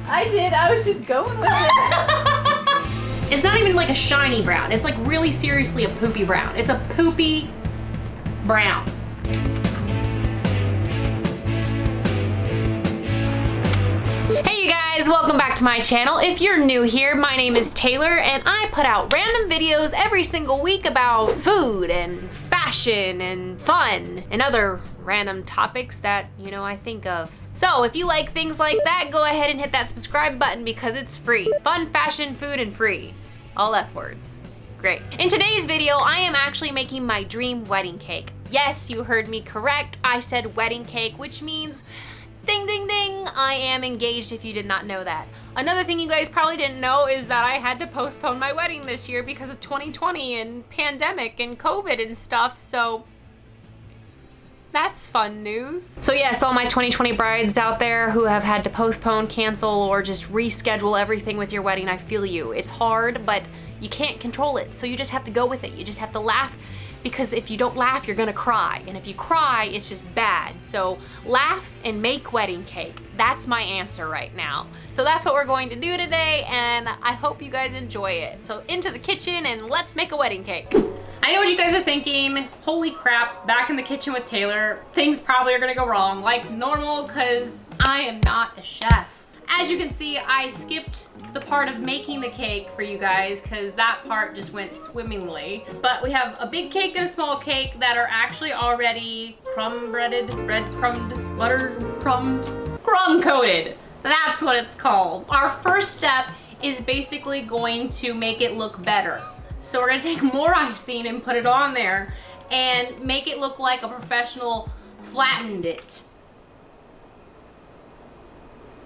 I did. I was just going with it. It's not even like a shiny brown. It's like really seriously a poopy brown. It's a poopy brown. Hey you guys, welcome back to my channel. If you're new here, my name is Taylor and I put out random videos every single week about food and fashion and fun and other random topics that, you know, I think of. So if you like things like that, go ahead and hit that subscribe button because it's free. Fun, fashion, food, and free. All F words. Great. In today's video, I am actually making my dream wedding cake. Yes, you heard me correct. I said wedding cake, which means ding, ding, ding, I am engaged if you did not know that. Another thing you guys probably didn't know is that I had to postpone my wedding this year because of 2020 and pandemic and COVID and stuff, so that's fun news. So yes, all my 2020 brides out there who have had to postpone, cancel, or just reschedule everything with your wedding, I feel you. It's hard, but you can't control it, so you just have to go with it. You just have to laugh, because if you don't laugh, you're gonna cry. And if you cry, it's just bad. So laugh and make wedding cake. That's my answer right now. So that's what we're going to do today, and I hope you guys enjoy it. So into the kitchen and let's make a wedding cake. I know what you guys are thinking. Holy crap, back in the kitchen with Taylor. Things probably are gonna go wrong like normal, because I am not a chef. As you can see, I skipped the part of making the cake for you guys because that part just went swimmingly. But we have a big cake and a small cake that are actually already crumb-breaded, bread-crumbed, butter-crumbed, crumb-coated. That's what it's called. Our first step is basically going to make it look better. So we're gonna take more icing and put it on there and make it look like a professional flattened it.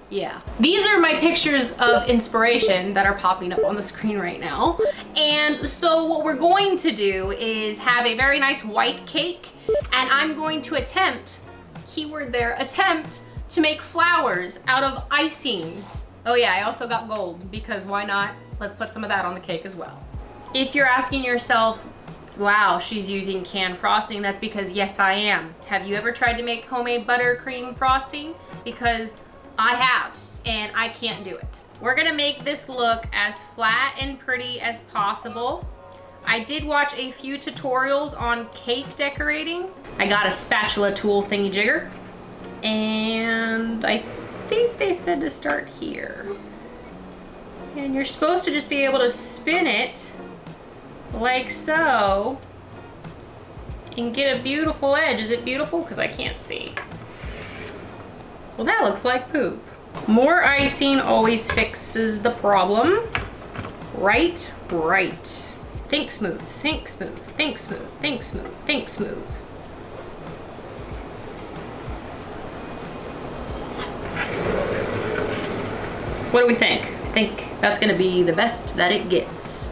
Yeah. These are my pictures of inspiration that are popping up on the screen right now. And so what we're going to do is have a very nice white cake, and I'm going to attempt, keyword there, attempt to make flowers out of icing. Oh yeah, I also got gold because why not? Let's put some of that on the cake as well. If you're asking yourself, wow, she's using canned frosting, that's because yes, I am. Have you ever tried to make homemade buttercream frosting? Because I have, and I can't do it. We're gonna make this look as flat and pretty as possible. I did watch a few tutorials on cake decorating. I got a spatula tool thingy jigger, and I think they said to start here. And you're supposed to just be able to spin it like so and get a beautiful edge. Is it beautiful? Because I can't see. Well, that looks like poop. More icing always fixes the problem. Right, right. Think smooth, think smooth, think smooth, think smooth, think smooth. What do we think? I think that's gonna be the best that it gets.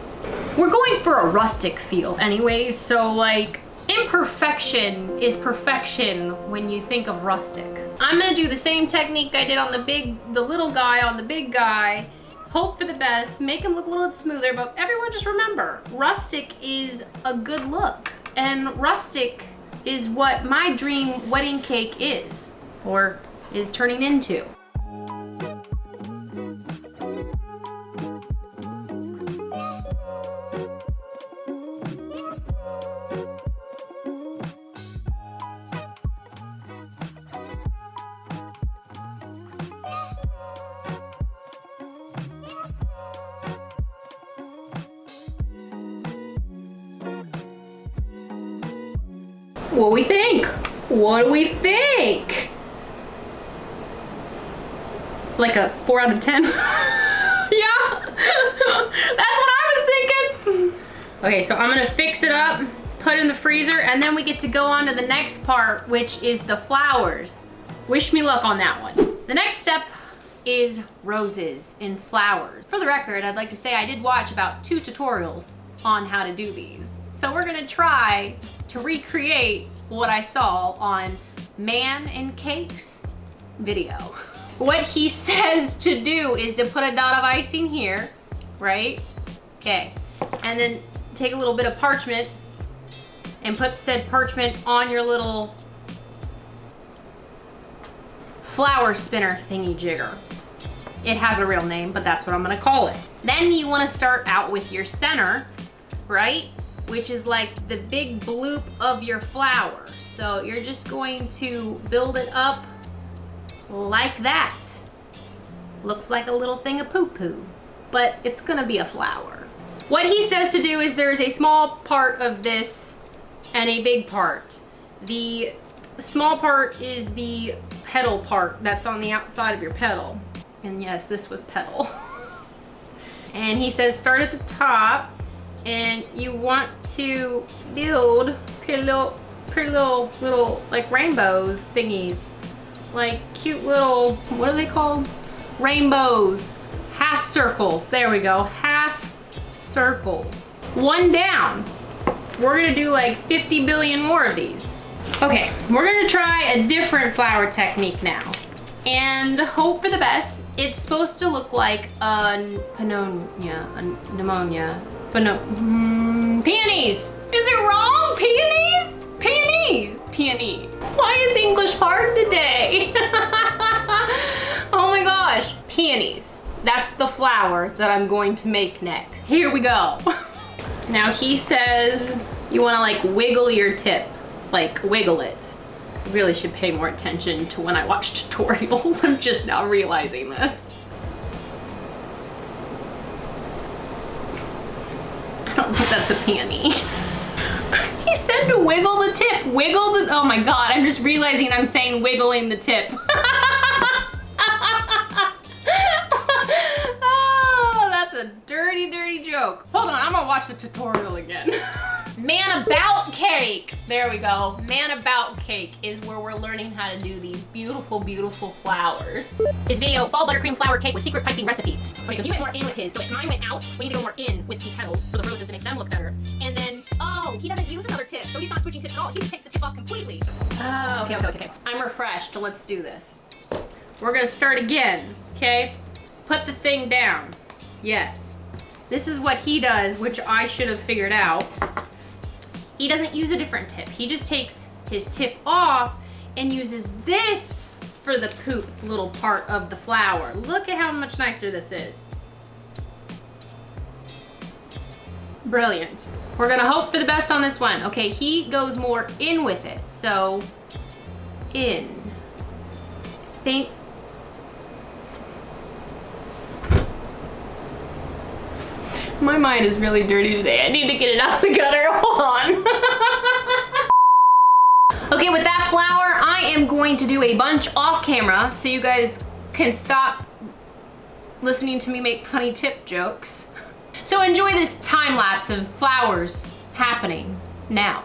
We're going for a rustic feel anyways, so like, imperfection is perfection when you think of rustic. I'm gonna do the same technique I did on the little guy on the big guy. Hope for the best, make him look a little smoother, but everyone just remember, rustic is a good look. And rustic is what my dream wedding cake is, or is turning into. What do we think? What do we think? Like a 4 out of 10? Yeah, that's what I was thinking. Okay, so I'm gonna fix it up, put it in the freezer, and then we get to go on to the next part, which is the flowers. Wish me luck on that one. The next step is roses and flowers. For the record, I'd like to say I did watch about 2 tutorials on how to do these. So we're gonna try to recreate what I saw on Man and Cake's video. What he says to do is to put a dot of icing here, right? Okay, and then take a little bit of parchment and put said parchment on your little flower spinner thingy jigger. It has a real name, but that's what I'm gonna call it. Then you wanna start out with your center, right? Which is like the big bloop of your flower. So you're just going to build it up like that. Looks like a little thing of poo-poo, but it's gonna be a flower. What he says to do is there's a small part of this and a big part. The small part is the petal part that's on the outside of your petal. And yes, this was petal. And he says start at the top, and you want to build pretty little like rainbows thingies. Like cute little, what are they called? Rainbows, half circles. There we go, half circles. One down. We're gonna do like 50 billion more of these. Okay, we're gonna try a different flower technique now and hope for the best. It's supposed to look like a pneumonia. Peonies! Is it wrong? Peonies? Peonies! Peony. Why is English hard today? Oh my gosh. Peonies. That's the flower that I'm going to make next. Here we go. Now he says you wanna like wiggle your tip. Like wiggle it. I really should pay more attention to when I watch tutorials. I'm just now realizing this. I don't think that's a peony. He said to wiggle the tip. Wiggle the, oh my God, I'm just realizing I'm saying wiggling the tip. Oh, that's a dirty, dirty joke. Hold on, I'm gonna watch the tutorial again. Man about cake. There we go. Man about cake is where we're learning how to do these beautiful, beautiful flowers. His video, fall buttercream flower cake with secret piping recipe. Okay, so he went more in with his. So if mine went out, we need to go more in with the petals for the roses to make them look better. And then, oh, he doesn't use another tip, so he's not switching tips at all. He just takes the tip off completely. Oh, okay. I'm refreshed. Let's do this. We're gonna start again, okay? Put the thing down. Yes. This is what he does, which I should have figured out. He doesn't use a different tip. He just takes his tip off and uses this for the poop little part of the flower. Look at how much nicer this is. Brilliant. We're gonna hope for the best on this one. Okay, he goes more in with it. So, in. Think. My mind is really dirty today. I need to get it out of the gutter. Hold on. Okay, with that flower, I am going to do a bunch off camera so you guys can stop listening to me make funny tip jokes. So enjoy this time lapse of flowers happening now.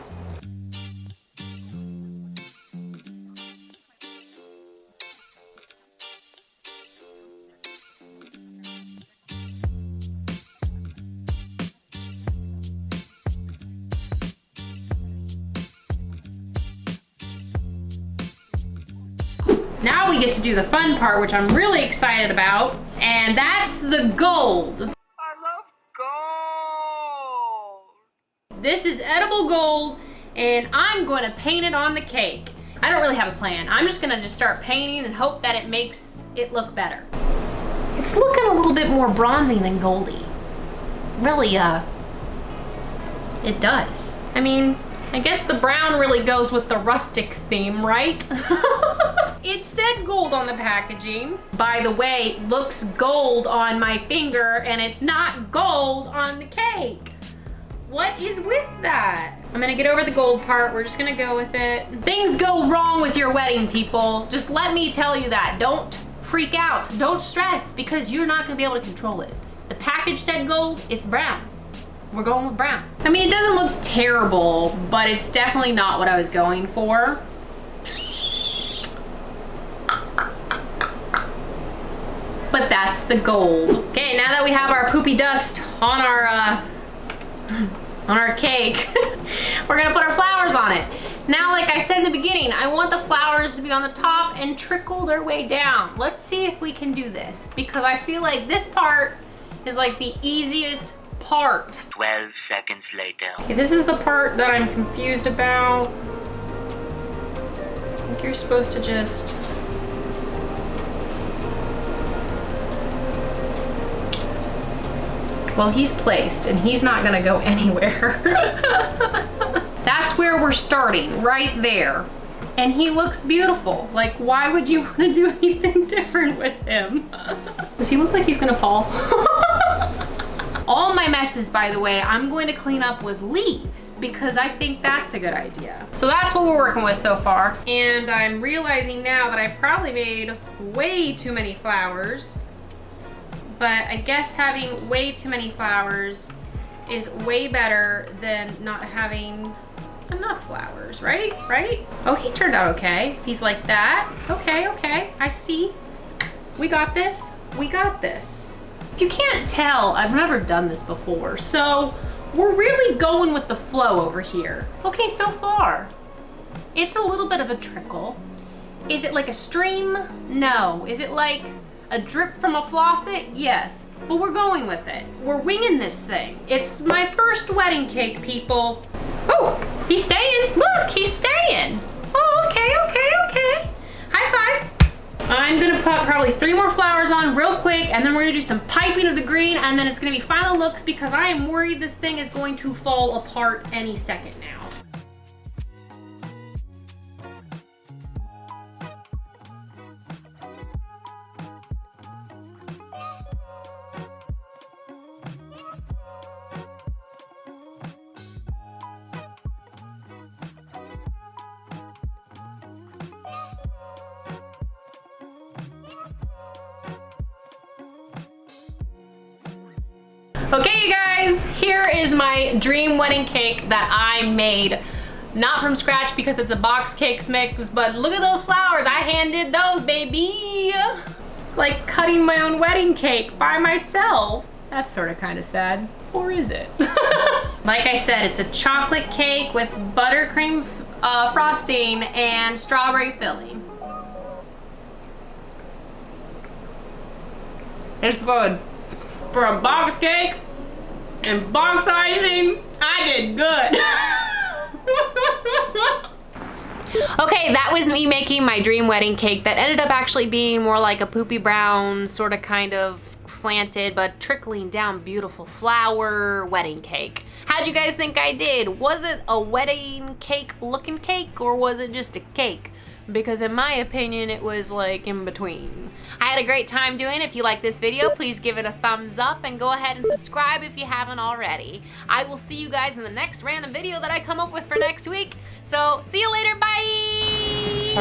Now we get to do the fun part, which I'm really excited about, and that's the gold. I love gold! This is edible gold, and I'm going to paint it on the cake. I don't really have a plan. I'm just gonna start painting and hope that it makes it look better. It's looking a little bit more bronzy than goldy. Really, it does. I mean, I guess the brown really goes with the rustic theme, right? It said gold on the packaging. By the way, it looks gold on my finger and it's not gold on the cake. What is with that? I'm gonna get over the gold part. We're just gonna go with it. Things go wrong with your wedding, people. Just let me tell you that. Don't freak out. Don't stress because you're not gonna be able to control it. The package said gold, it's brown. We're going with brown. I mean, it doesn't look terrible, but it's definitely not what I was going for. But that's the gold. Okay, now that we have our poopy dust on our cake, we're gonna put our flowers on it. Now, like I said in the beginning, I want the flowers to be on the top and trickle their way down. Let's see if we can do this, because I feel like this part is like the easiest part. 12 seconds later. Okay, this is the part that I'm confused about. I think you're supposed to just Well, he's placed and he's not gonna go anywhere. That's where we're starting, right there. And he looks beautiful. Like, why would you want to do anything different with him? Does he look like he's gonna fall? All my messes, by the way, I'm going to clean up with leaves because I think that's a good idea. So that's what we're working with so far. And I'm realizing now that I probably made way too many flowers, but I guess having way too many flowers is way better than not having enough flowers, right? Right? Oh, he turned out okay. He's like that. Okay, okay, I see. We got this. We got this. If you can't tell, I've never done this before, so we're really going with the flow over here. Okay, so far, it's a little bit of a trickle. Is it like a stream? No. Is it like a drip from a faucet? Yes, but we're going with it. We're winging this thing. It's my first wedding cake, people. Oh, he's staying. Look, he's staying. Oh, okay, okay, okay. High five. I'm gonna put probably 3 more flowers on real quick, and then we're gonna do some piping of the green, and then it's gonna be final looks because I am worried this thing is going to fall apart any second now. Okay, you guys, here is my dream wedding cake that I made. Not from scratch because it's a box cake mix, but look at those flowers. I hand did those, baby. It's like cutting my own wedding cake by myself. That's sort of kind of sad. Or is it? Like I said, it's a chocolate cake with buttercream frosting and strawberry filling. It's good. For a box cake and box icing, I did good. Okay, that was me making my dream wedding cake that ended up actually being more like a poopy brown, sort of kind of slanted, but trickling down beautiful flower wedding cake. How'd you guys think I did? Was it a wedding cake looking cake, or was it just a cake? Because in my opinion, it was like in between. I had a great time doing it. If you like this video, please give it a thumbs up and go ahead and subscribe if you haven't already. I will see you guys in the next random video that I come up with for next week. So, see you later, bye!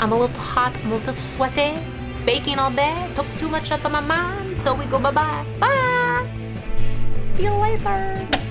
I'm a little hot, I'm a little sweaty, baking all day, took too much out of my mind, so we go bye-bye. Bye! See you later!